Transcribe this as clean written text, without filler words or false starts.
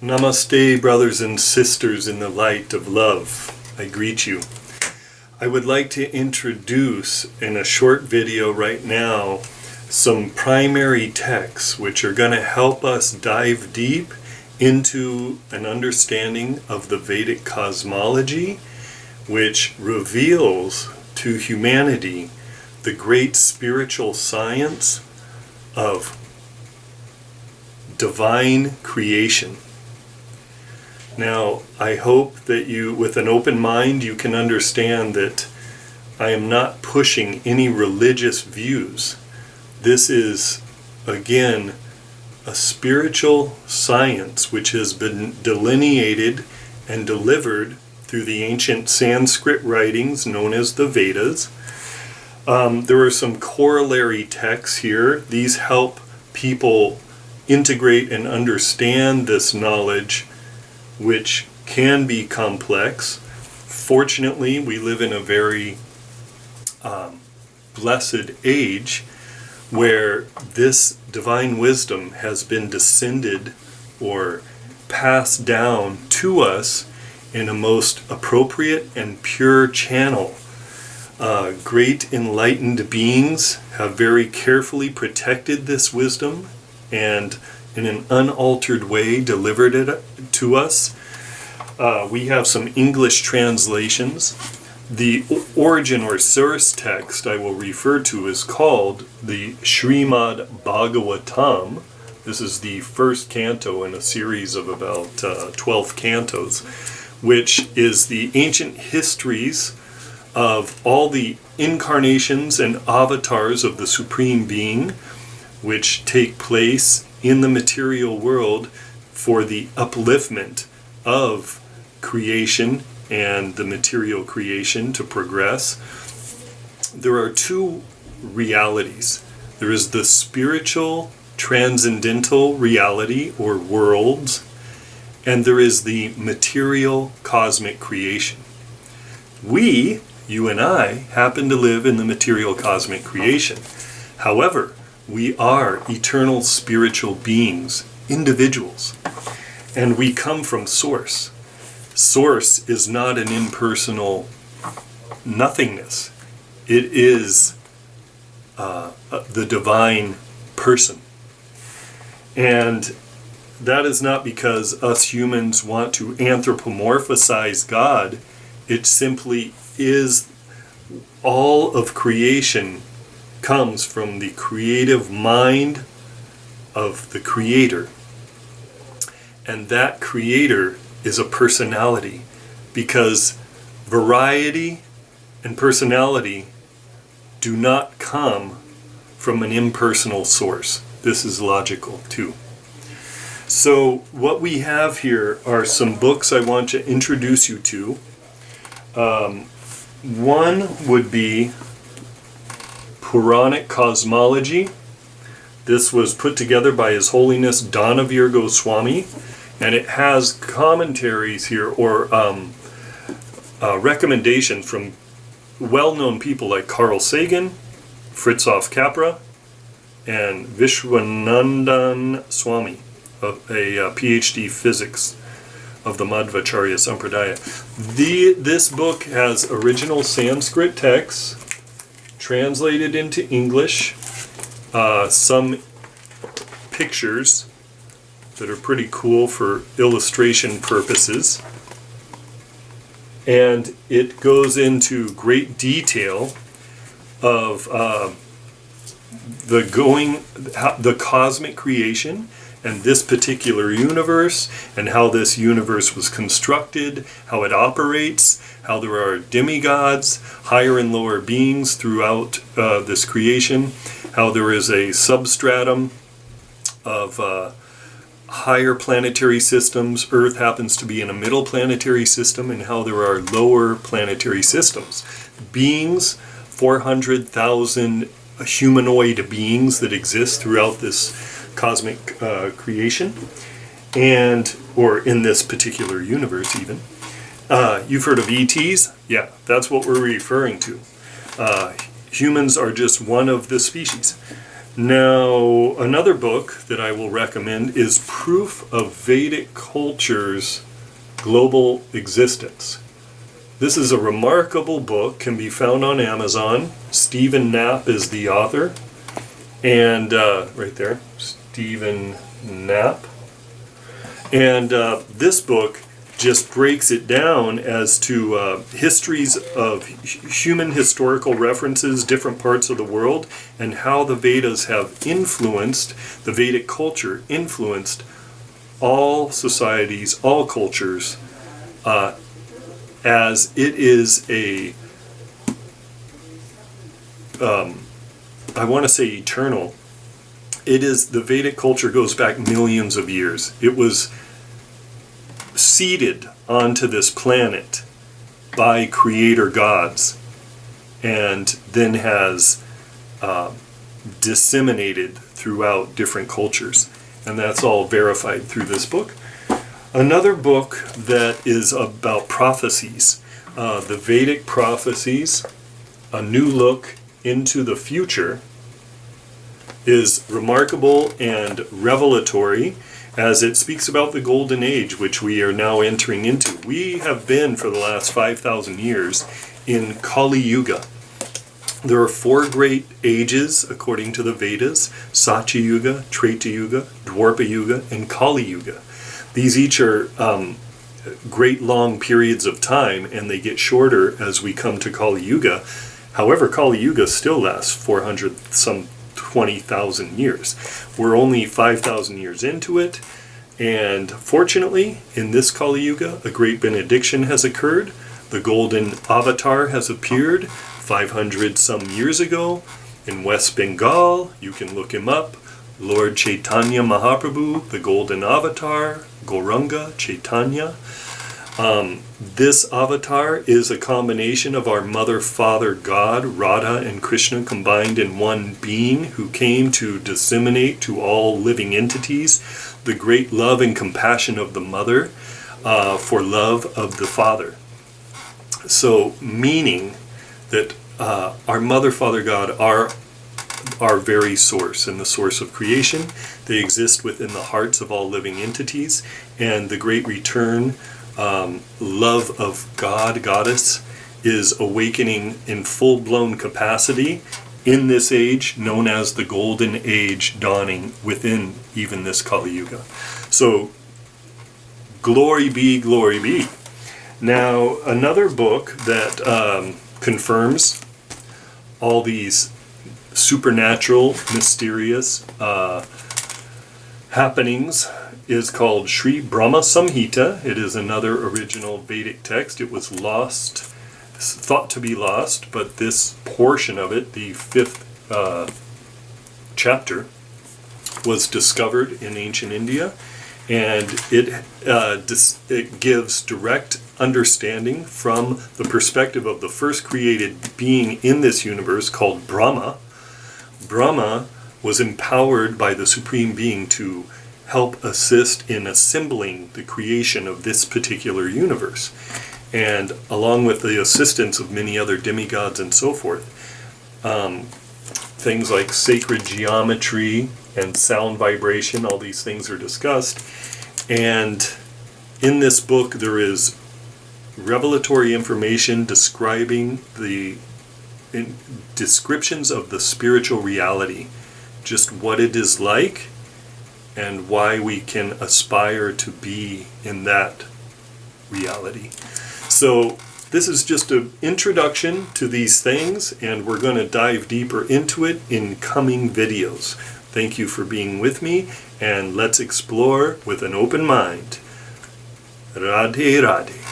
Namaste, brothers and sisters in the light of love. I greet you. I would like to introduce in a short video right now some primary texts which are going to help us dive deep into an understanding of the Vedic cosmology, which reveals to humanity the great spiritual science of divine creation. Now, I hope that you, with an open mind, you can understand that I am not pushing any religious views. This is, again, a spiritual science which has been delineated and delivered through the ancient Sanskrit writings known as the Vedas. There are some corollary texts here. These help people integrate and understand this knowledge, which can be complex. Fortunately, we live in a very blessed age where this divine wisdom has been descended or passed down to us in a most appropriate and pure channel. Great enlightened beings have very carefully protected this wisdom and in an unaltered way delivered it to us. We have some English translations. The origin or source text I will refer to is called the Srimad Bhagavatam. This is the first canto in a series of about 12 cantos, which is the ancient histories of all the incarnations and avatars of the Supreme Being, which take place in the material world for the upliftment of creation and the material creation to progress. There are two realities. There is the spiritual transcendental reality or worlds, and there is the material cosmic creation. We, you and I, happen to live in the material cosmic creation. However, we are eternal spiritual beings, individuals, and we come from Source. Source is not an impersonal nothingness. It is the divine person. And that is not because us humans want to anthropomorphize God. It simply is all of creation comes from the creative mind of the Creator. And that Creator is a personality, because variety and personality do not come from an impersonal source. This is logical too. So what we have here are some books I want to introduce you to. One would be Puranic Cosmology. This was put together by His Holiness Dhanavir Goswami, and it has commentaries here or recommendations from well-known people like Carl Sagan, Fritjof Capra, and Vishwanandan Swami, a PhD physics of the Madhvacharya Sampradaya. This book has original Sanskrit texts translated into English, some pictures that are pretty cool for illustration purposes, and it goes into great detail of the cosmic creation and this particular universe, and how this universe was constructed, how it operates, how there are demigods, higher and lower beings throughout this creation, how there is a substratum of higher planetary systems. Earth happens to be in a middle planetary system, and how there are lower planetary systems. Beings, 400,000 humanoid beings that exist throughout this cosmic creation, or in this particular universe even. You've heard of ETs? Yeah, that's what we're referring to. Humans are just one of the species. Now, another book that I will recommend is Proof of Vedic Cultures Global Existence. This is a remarkable book, can be found on Amazon. Stephen Knapp is the author. And right there, Stephen Knapp. And this book just breaks it down as to histories of human historical references, different parts of the world, and how the Vedas have influenced, the Vedic culture influenced all societies, all cultures, as it is a, I want to say eternal. It is, the Vedic culture goes back millions of years. It was seeded onto this planet by creator gods and then has disseminated throughout different cultures. And that's all verified through this book. Another book that is about prophecies, the Vedic prophecies, A New Look into the Future, is remarkable and revelatory as it speaks about the golden age which we are now entering into. We have been for the last 5,000 years in Kali Yuga. There are 4 great ages according to the Vedas: Satya Yuga, Treta Yuga, Dwapara Yuga, and Kali Yuga. These each are great long periods of time, and they get shorter as we come to Kali Yuga. However, Kali Yuga still lasts 400 some 20,000 years. We're only 5,000 years into it, and fortunately, in this Kali Yuga, a great benediction has occurred. The golden avatar has appeared 500 some years ago in West Bengal. You can look him up. Lord Chaitanya Mahaprabhu, the golden avatar, Gauranga Chaitanya. This avatar is a combination of our Mother, Father, God, Radha, and Krishna combined in one being, who came to disseminate to all living entities the great love and compassion of the Mother for love of the Father. So, meaning that our Mother, Father, God are our very source and the source of creation. They exist within the hearts of all living entities, and the great return love of God, Goddess, is awakening in full-blown capacity in this age, known as the Golden Age, dawning within even this Kali Yuga. So, glory be, glory be. Now, another book that confirms all these supernatural, mysterious happenings is called Sri Brahma Samhita. It is another original Vedic text. It was lost, thought to be lost, but this portion of it, the 5th chapter, was discovered in ancient India, and it gives direct understanding from the perspective of the first created being in this universe called Brahma. Brahma was empowered by the Supreme Being to help assist in assembling the creation of this particular universe. And along with the assistance of many other demigods and so forth, things like sacred geometry and sound vibration, all these things are discussed. And in this book there is revelatory information describing the descriptions of the spiritual reality, just what it is like and why we can aspire to be in that reality. So this is just an introduction to these things, and we're going to dive deeper into it in coming videos. Thank you for being with me, and let's explore with an open mind. Radhe Radhe.